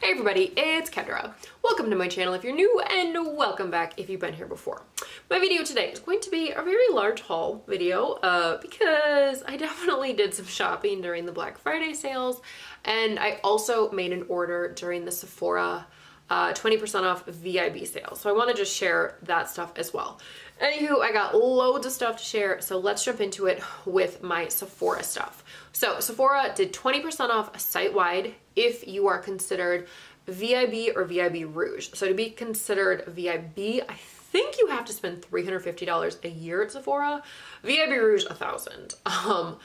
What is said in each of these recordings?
Hey everybody, it's Kendra. Welcome to my channel if you're new, and welcome back if you've been here before. My video today is going to be a very large haul video because I definitely did some shopping during the Black Friday sales, and I also made an order during the Sephora 20% off VIDE sale. So I want to just share that stuff as well. Anywho, I got loads of stuff to share, so let's jump into it with my Sephora stuff. So Sephora did 20% off site-wide if you are considered VIB or VIB Rouge. So to be considered VIB, I think you have to spend $350 a year at Sephora. VIB Rouge, $1,000.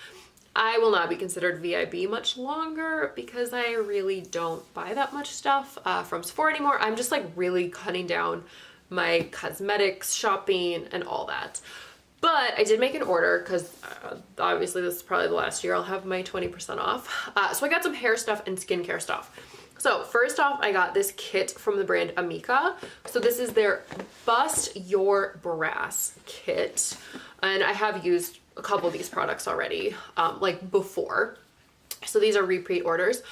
I will not be considered VIB much longer because I really don't buy that much stuff from Sephora anymore. I'm just like really cutting down my cosmetics shopping and all that. But I did make an order because obviously this is probably the last year I'll have my 20% off. So I got some hair stuff and skincare stuff. So first off, I got this kit from the brand Amika. So this is their Bust Your Brass kit. And I have used a couple of these products already, like before. So these are repeat orders.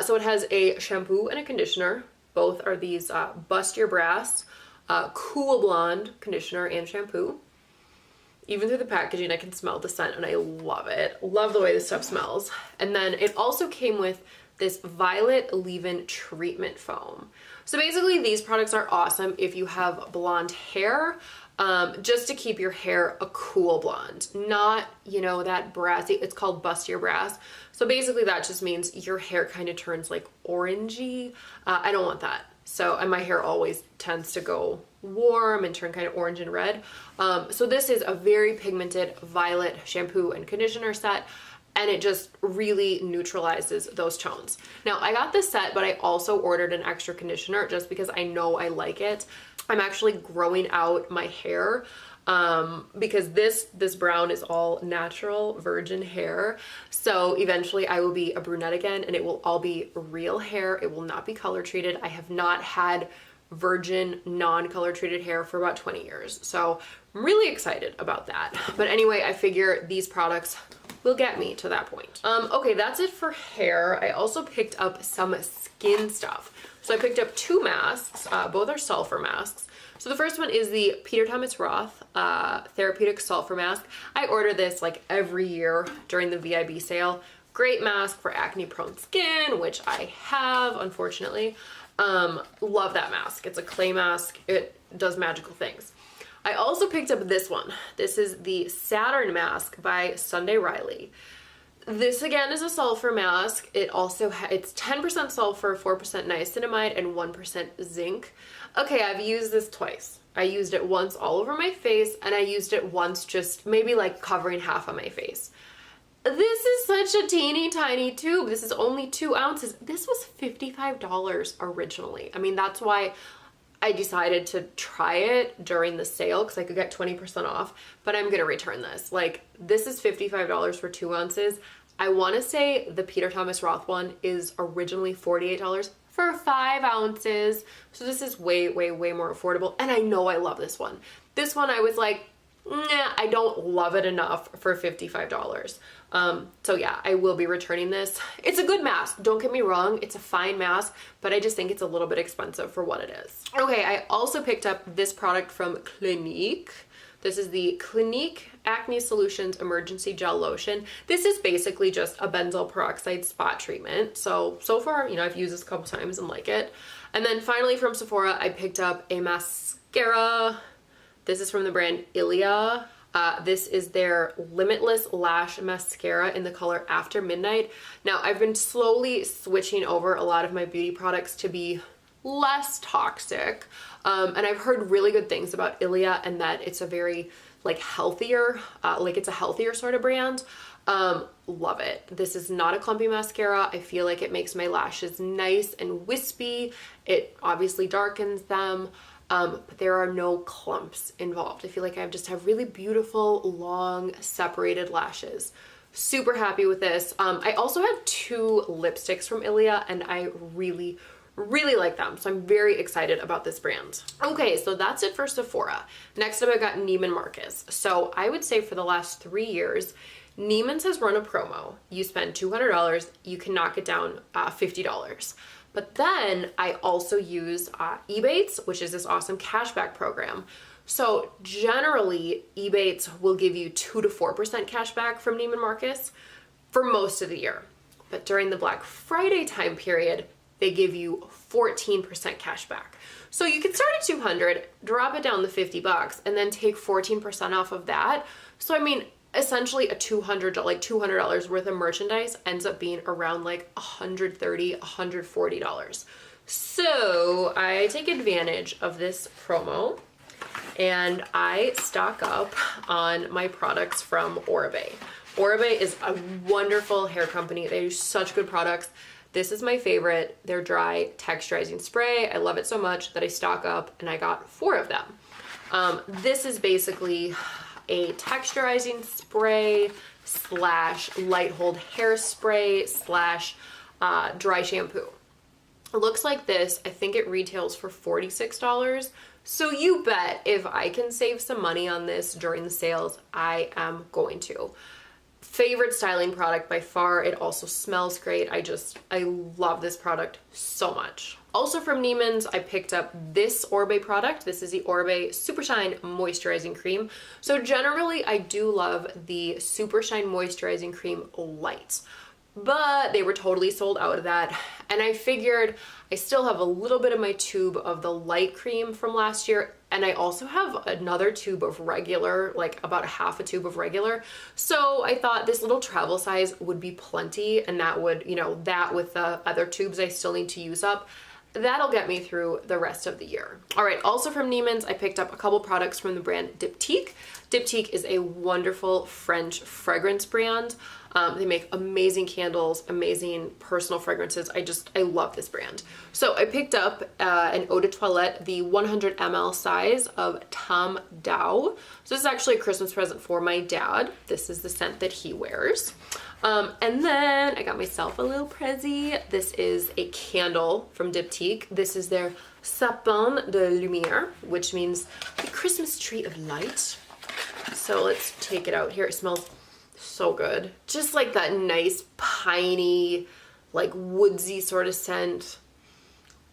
So it has a shampoo and a conditioner. Both are these Bust Your Brass Cool Blonde conditioner and shampoo. Even through the packaging, I can smell the scent and I love it. Love the way this stuff smells. And then it also came with this Violet Leave-In Treatment Foam. So basically these products are awesome if you have blonde hair, just to keep your hair a cool blonde, not, you know, that brassy. It's called Bust Your Brass. So basically that just means your hair kind of turns like orangey. I don't want that. So, and my hair always tends to go warm and turn kind of orange and red. So this is a very pigmented violet shampoo and conditioner set, and it just really neutralizes those tones. Now I got this set, but I also ordered an extra conditioner just because I know I like it. I'm actually growing out my hair because this brown is all natural virgin hair. So eventually I will be a brunette again, and it will all be real hair. It will not be color treated. I have not had virgin non-color treated hair for about 20 years. So I'm really excited about that. But anyway, I figure these products will get me to that point. Okay, that's it for hair. I also picked up some skin stuff. So I picked up two masks. Both are sulfur masks. So the first one is the Peter Thomas Roth Therapeutic Sulfur Mask. I order this like every year during the VIB sale. Great mask for acne prone skin, which I have, unfortunately. Love that mask. It's a clay mask. It does magical things. I also picked up this one. This is the Saturn Mask by Sunday Riley. This again is a sulfur mask. It also it's 10% sulfur, 4% niacinamide, and 1% zinc. Okay, I've used this twice. I used it once all over my face, and I used it once just maybe like covering half of my face. This is such a teeny tiny tube. This is only 2 ounces. This was $55 originally. I mean, that's why I decided to try it during the sale because I could get 20% off, but I'm gonna return this. Like, this is $55 for 2 ounces. I wanna say the Peter Thomas Roth one is originally $48 for 5 ounces. So this is way, way, way more affordable. And I know I love this one. This one I was like, nah, I don't love it enough for $55. So yeah, I will be returning this. It's a good mask, don't get me wrong, it's a fine mask, but I just think it's a little bit expensive for what it is. Okay, I also picked up this product from Clinique. This is the Clinique Acne Solutions Emergency Gel Lotion. This is basically just a benzoyl peroxide spot treatment. So far, you know, I've used this a couple times and like it. And then finally from Sephora, I picked up a mascara. This is from the brand Ilia. This is their Limitless Lash Mascara in the color After Midnight. Now, I've been slowly switching over a lot of my beauty products to be less toxic. And I've heard really good things about Ilia, and that it's a very like healthier, it's a healthier sort of brand. Love it. This is not a clumpy mascara. I feel like it makes my lashes nice and wispy. It obviously darkens them. But there are no clumps involved. I feel like I just have really beautiful, long, separated lashes. Super happy with this. I also have 2 lipsticks from Ilia, and I really, really like them. So I'm very excited about this brand. Okay, so that's it for Sephora. Next up, I got Neiman Marcus. So I would say for the last 3 years, Neimans has run a promo. You spend $200, you can knock it down $50. But then I also use Ebates, which is this awesome cashback program. So generally, Ebates will give you 2 to 4% cashback from Neiman Marcus for most of the year. But during the Black Friday time period, they give you 14% cashback. So you can start at 200, drop it down to $50, and then take 14% off of that. So I mean, essentially a $200 worth of merchandise ends up being around like $130, $140. So I take advantage of this promo and I stock up on my products from Oribe. Oribe is a wonderful hair company. They do such good products. This is my favorite. Their dry texturizing spray. I love it so much that I stock up and I got 4 of them. This is basically a texturizing spray slash light hold hairspray slash dry shampoo. It looks like this. I think it retails for $46. So you bet if I can save some money on this during the sales, I am going to. Favorite styling product by far. It also smells great. I love this product so much. Also from Neimans, I picked up this Oribe product. This is the Oribe Super Shine Moisturizing Cream. So generally, I do love the Super Shine Moisturizing Cream Lights, but they were totally sold out of that. And I figured I still have a little bit of my tube of the light cream from last year. And I also have another tube of regular, like about a half a tube of regular. So I thought this little travel size would be plenty, and that would, you know, that with the other tubes I still need to use up, that'll get me through the rest of the year. All right, also from Neimans, I picked up a couple products from the brand Diptyque. Diptyque is a wonderful French fragrance brand. They make amazing candles, amazing personal fragrances. I love this brand. So I picked up an eau de toilette, the 100 ml size of Tom Dow. So this is actually a Christmas present for my dad. This is the scent that he wears. And then I got myself a little prezzy. This is a candle from Diptyque. This is their Sapin de Lumière, which means the Christmas tree of light. So let's take it out here. It smells so good. Just like that nice piney, like woodsy sort of scent.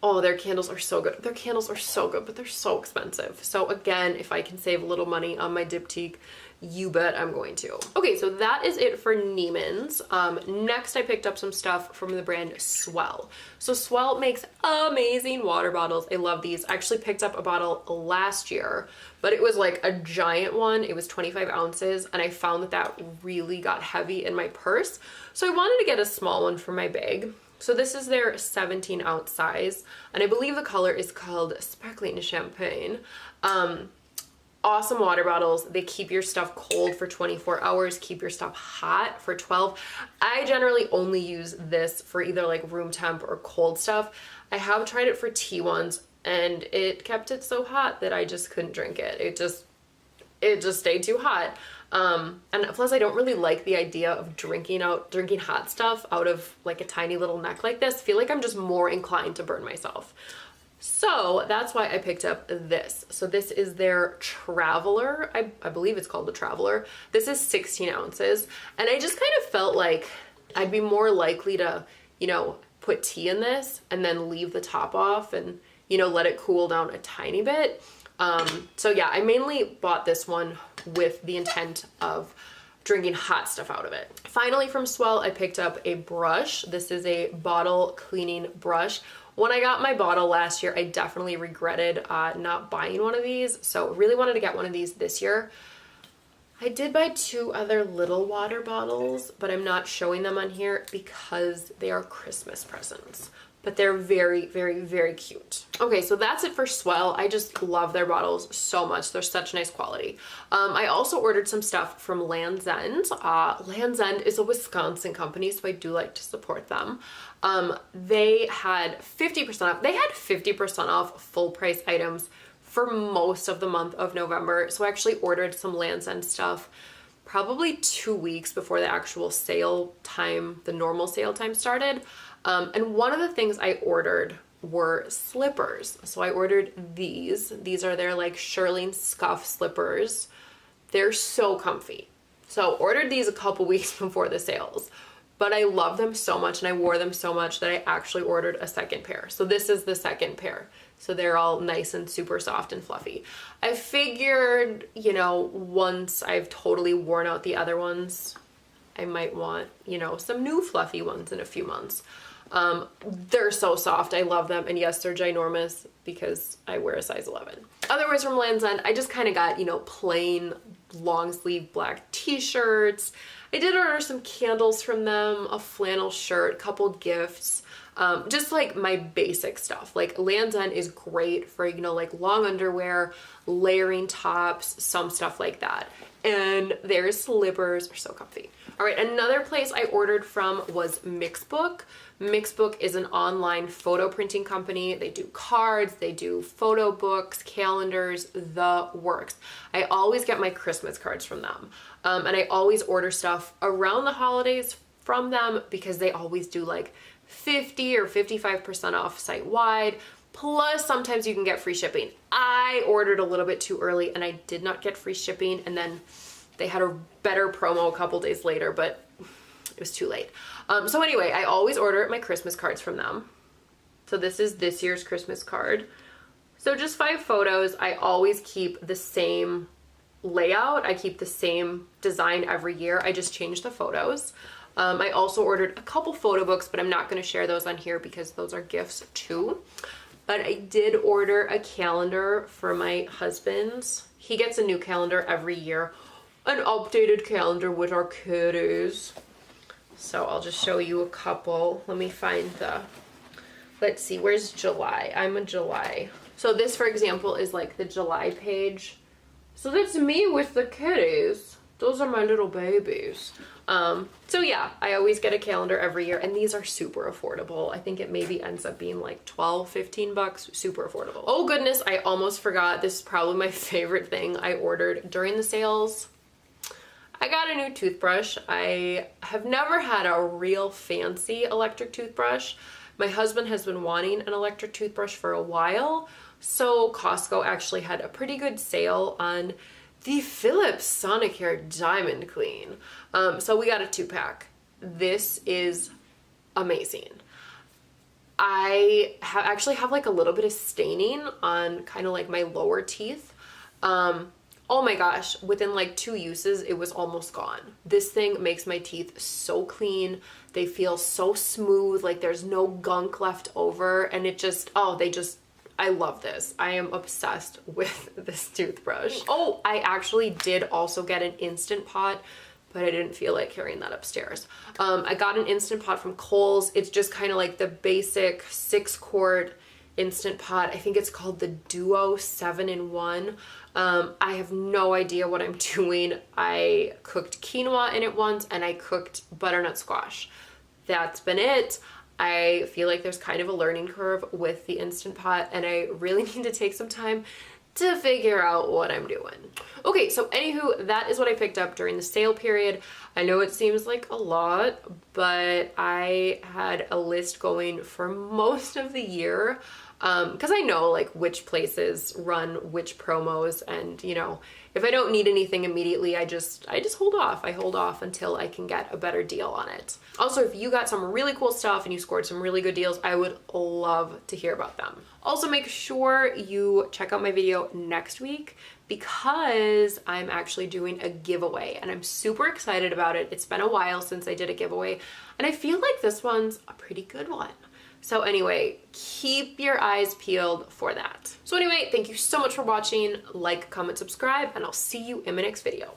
Oh, their candles are so good. Their candles are so good, but they're so expensive. So again, if I can save a little money on my Diptyque, you bet I'm going to. Okay, so that is it for Neimans. Next, I picked up some stuff from the brand Swell. So Swell makes amazing water bottles. I love these. I actually picked up a bottle last year, but it was like a giant one. It was 25 ounces, and I found that that really got heavy in my purse. So I wanted to get a small one for my bag. So this is their 17 ounce size, and I believe the color is called Sparkling Champagne. Awesome water bottles. They keep your stuff cold for 24 hours, keep your stuff hot for 12. I generally only use this for either like room temp or cold stuff. I have tried it for tea once, and it kept it so hot that I just couldn't drink it. It just stayed too hot. And plus I don't really like the idea of drinking hot stuff out of like a tiny little neck like this. I feel like I'm just more inclined to burn myself. So that's why I picked up this. So this is their Traveler. I believe it's called the Traveler. This is 16 ounces. And I just kind of felt like I'd be more likely to, you know, put tea in this and then leave the top off and, you know, let it cool down a tiny bit. So yeah, I mainly bought this one with the intent of drinking hot stuff out of it. Finally from Swell, I picked up a brush. This is a bottle cleaning brush. When I got my bottle last year, I definitely regretted not buying one of these. So really wanted to get one of these this year. I did buy 2 other little water bottles, but I'm not showing them on here because they are Christmas presents. But they're very, very, very cute. Okay, so that's it for Swell. I just love their bottles so much. They're such nice quality. I also ordered some stuff from Land's End. Land's End is a Wisconsin company, so I do like to support them. They had 50% off. They had 50% off full price items for most of the month of November. So I actually ordered some Land's End stuff probably 2 weeks before the actual sale time, the normal sale time started. And one of the things I ordered were slippers. So I ordered these. These are their like Shirlene Scuff slippers. They're so comfy. So ordered these a couple weeks before the sales, but I love them so much and I wore them so much that I actually ordered a second pair. So this is the second pair. So they're all nice and super soft and fluffy. I figured, you know, once I've totally worn out the other ones, I might want, you know, some new fluffy ones in a few months. They're so soft. I love them. And yes, they're ginormous because I wear a size 11. Otherwise from Land's End, I just kind of got, you know, plain long sleeve black t-shirts. I did order some candles from them, a flannel shirt, a couple gifts. Just like my basic stuff. Like Land's End is great for, you know, like long underwear, layering tops, some stuff like that. And their slippers are so comfy. All right, another place I ordered from was Mixbook. Mixbook is an online photo printing company. They do cards, they do photo books, calendars, the works. I always get my Christmas cards from them. And I always order stuff around the holidays from them because they always do like 50 or 55% off site-wide. Plus, sometimes you can get free shipping. I ordered a little bit too early and I did not get free shipping, and then they had a better promo a couple days later, but it was too late. So anyway, I always order my Christmas cards from them. So this is this year's Christmas card. So just 5 photos. I always keep the same layout. I keep the same design every year. I just change the photos. I also ordered a couple photo books, but I'm not going to share those on here because those are gifts too. But I did order a calendar for my husband. He gets a new calendar every year, an updated calendar with our kiddos. So I'll just show you a couple. Let me find the, let's see, where's July? I'm a July. So this, for example, is like the July page. So that's me with the kiddos. Those are my little babies. So yeah, I always get a calendar every year, and these are super affordable. I think it maybe ends up being like 12, 15 bucks, super affordable. Oh goodness, I almost forgot. This is probably my favorite thing I ordered during the sales. I got a new toothbrush. I have never had a real fancy electric toothbrush. My husband has been wanting an electric toothbrush for a while, so Costco actually had a pretty good sale on the Philips Sonicare Diamond Clean. So we got a 2-pack. This is amazing. I actually have like a little bit of staining on kind of like my lower teeth. Oh my gosh, within like 2 uses, it was almost gone. This thing makes my teeth so clean. They feel so smooth, like there's no gunk left over, and it just, I love this. I am obsessed with this toothbrush. Oh, I actually did also get an Instant Pot, but I didn't feel like carrying that upstairs. I got an Instant Pot from KOHLS. It's just kind of like the basic 6-quart Instant Pot. I think it's called the Duo 7-in-1. I have no idea what I'm doing. I cooked quinoa in it once, and I cooked butternut squash. That's been it. I feel like there's kind of a learning curve with the Instant Pot, and I really need to take some time to figure out what I'm doing. Okay, so anywho, that is what I picked up during the sale period. I know it seems like a lot, but I had a list going for most of the year, because I know like which places run which promos, and you know, if I don't need anything immediately, I just hold off. I hold off until I can get a better deal on it. Also, if you got some really cool stuff and you scored some really good deals, I would love to hear about them. Also, make sure you check out my video next week because I'm actually doing a giveaway and I'm super excited about it. It's been a while since I did a giveaway, and I feel like this one's a pretty good one. So anyway, keep your eyes peeled for that. So anyway, thank you so much for watching. Like, comment, subscribe, and I'll see you in my next video.